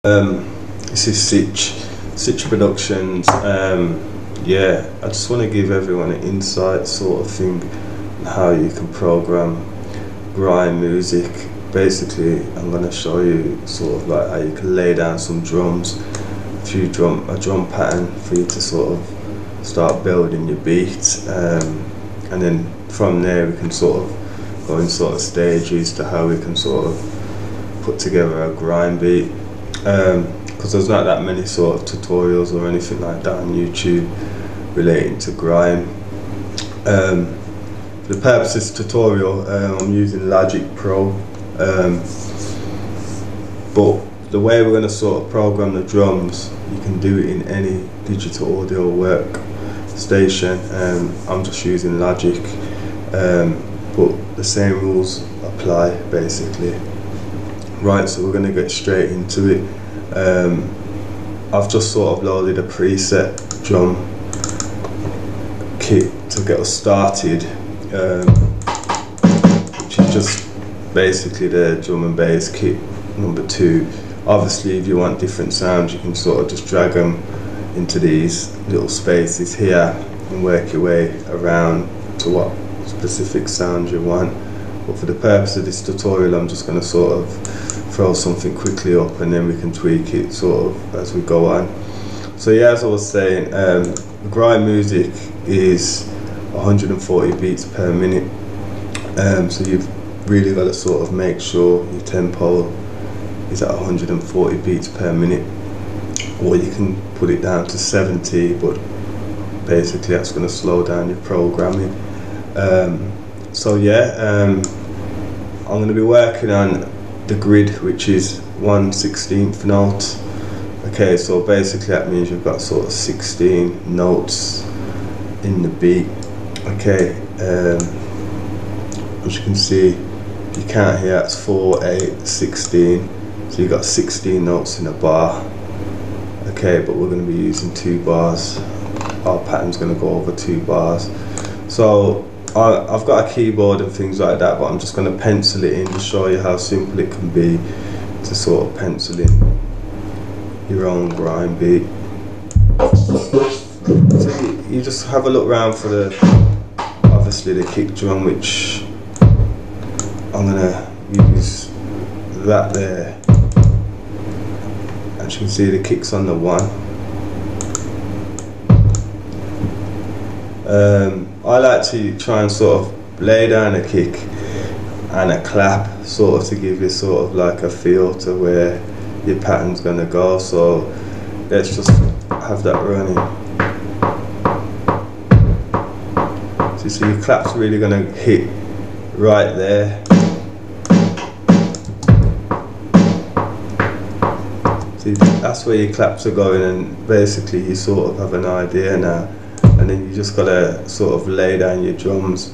This is Sitch Productions. Yeah, I just want to give everyone an insight sort of thing on how you can program grime music. Basically, I'm going to show you sort of like how you can lay down some drums, a drum pattern for you to sort of start building your beat, and then from there we can sort of go in sort of stages to how we can sort of put together a grime beat. Because there's not that many sort of tutorials or anything like that on YouTube relating to grime. For the purpose of this tutorial, I'm using Logic Pro, but the way we're going to sort of program the drums, you can do it in any digital audio workstation. I'm just using Logic, but the same rules apply basically. Right, so we're going to get straight into it. I've just sort of loaded a preset drum kit to get us started, which is just basically the drum and bass kit number 2. Obviously, if you want different sounds, you can sort of just drag them into these little spaces here and work your way around to what specific sound you want. But for the purpose of this tutorial, I'm just going to sort of throw something quickly up and then we can tweak it sort of as we go on. So yeah, as I was saying, grime music is 140 beats per minute, so you've really got to sort of make sure your tempo is at 140 beats per minute, or you can put it down to 70, but basically that's going to slow down your programming. So yeah, I'm going to be working on the grid, which is 1/16 note. Okay, so basically that means you've got sort of 16 notes in the beat. Okay, as you can see, you can't hear, it's 4, 8, 16. So you've got 16 notes in a bar. Okay, but we're going to be using 2 bars. Our pattern's going to go over 2 bars. So I've got a keyboard and things like that, but I'm just going to pencil it in to show you how simple it can be to sort of pencil in your own grime beat. So you just have a look around for obviously the kick drum, which I'm going to use that there. As you can see, the kick's on the 1. I like to try and sort of lay down a kick and a clap, sort of to give you sort of like a feel to where your pattern's going to go. So let's just have that running. So your clap's really going to hit right there. See, that's where your claps are going, and basically you sort of have an idea now. And then you just gotta sort of lay down your drums.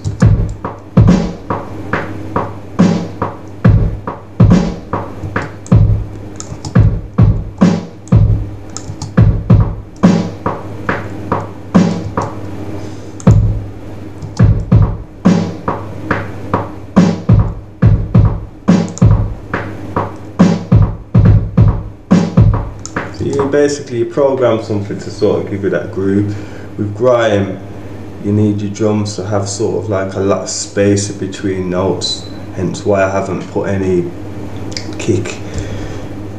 So you basically program something to sort of give you that groove. With grime, you need your drums to have sort of like a lot of space between notes, hence why I haven't put any kick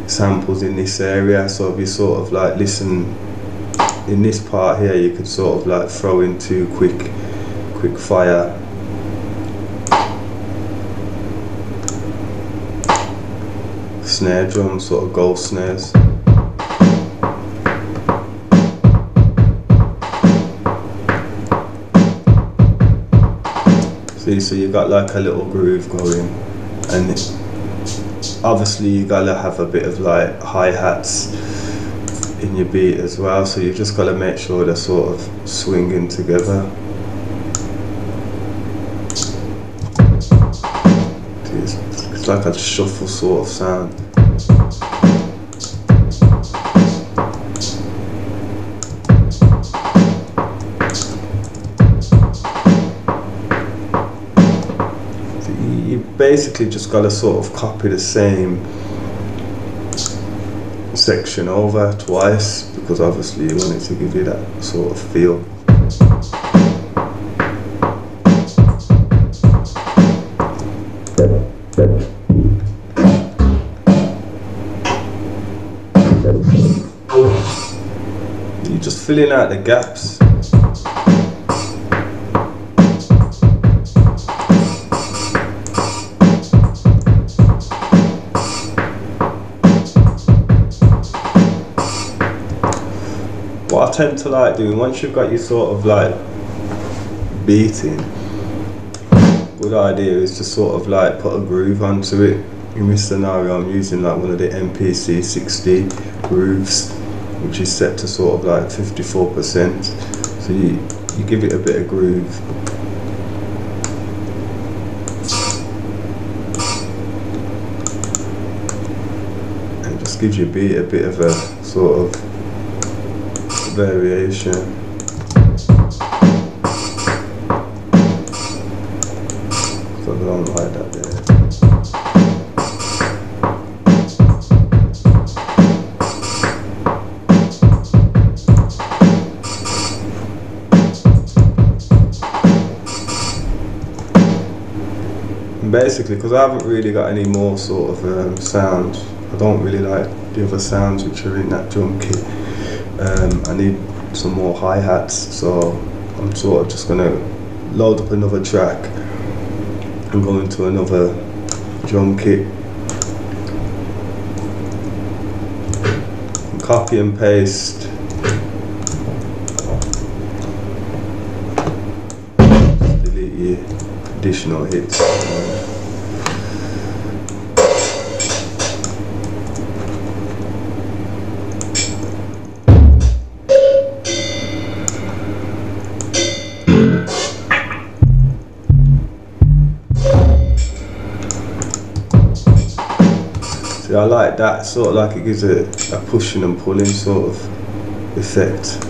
samples in this area. So if you sort of like listen in this part here, you could sort of like throw in 2 quick fire snare drums, sort of ghost snares. See, so you got like a little groove going, and obviously you gotta have a bit of like hi-hats in your beat as well, so you just gotta make sure they're sort of swinging together. It's like a shuffle sort of sound. basically just got to sort of copy the same section over twice, because obviously you want it to give you that sort of feel. You're just filling out the gaps. What I tend to like doing, once you've got your sort of like beating, good idea is to sort of like put a groove onto it. In this scenario I'm using like one of the MPC 60 grooves, which is set to sort of like 54%. So you give it a bit of groove. And just gives your beat a bit of a sort of variation. So I don't like that there. And basically, because I haven't really got any more sort of sounds, I don't really like the other sounds which are in that drum kit. I need some more hi-hats, so I'm sort of just going to load up another track and go into another drum kit and copy and paste delete your additional hits. I like that, sort of like it gives a pushing and pulling sort of effect.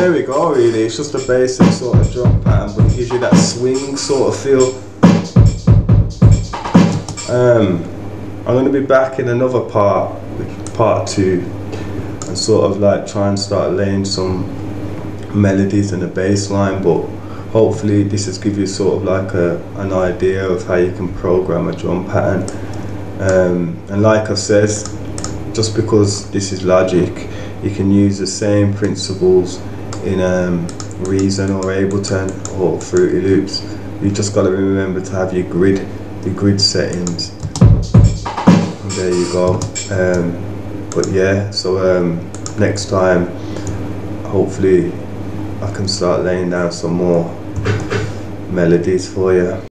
There we go, really. It's just a basic sort of drum pattern, but it gives you that swing sort of feel. I'm going to be back in another part, part 2, and sort of like try and start laying some melodies and a bass line, but hopefully this has given you sort of like an idea of how you can program a drum pattern. And like I said, just because this is Logic, you can use the same principles in Reason or Ableton or Fruity Loops. You just got to remember to have your grid settings. And there you go. But yeah, so next time, hopefully I can start laying down some more melodies for you.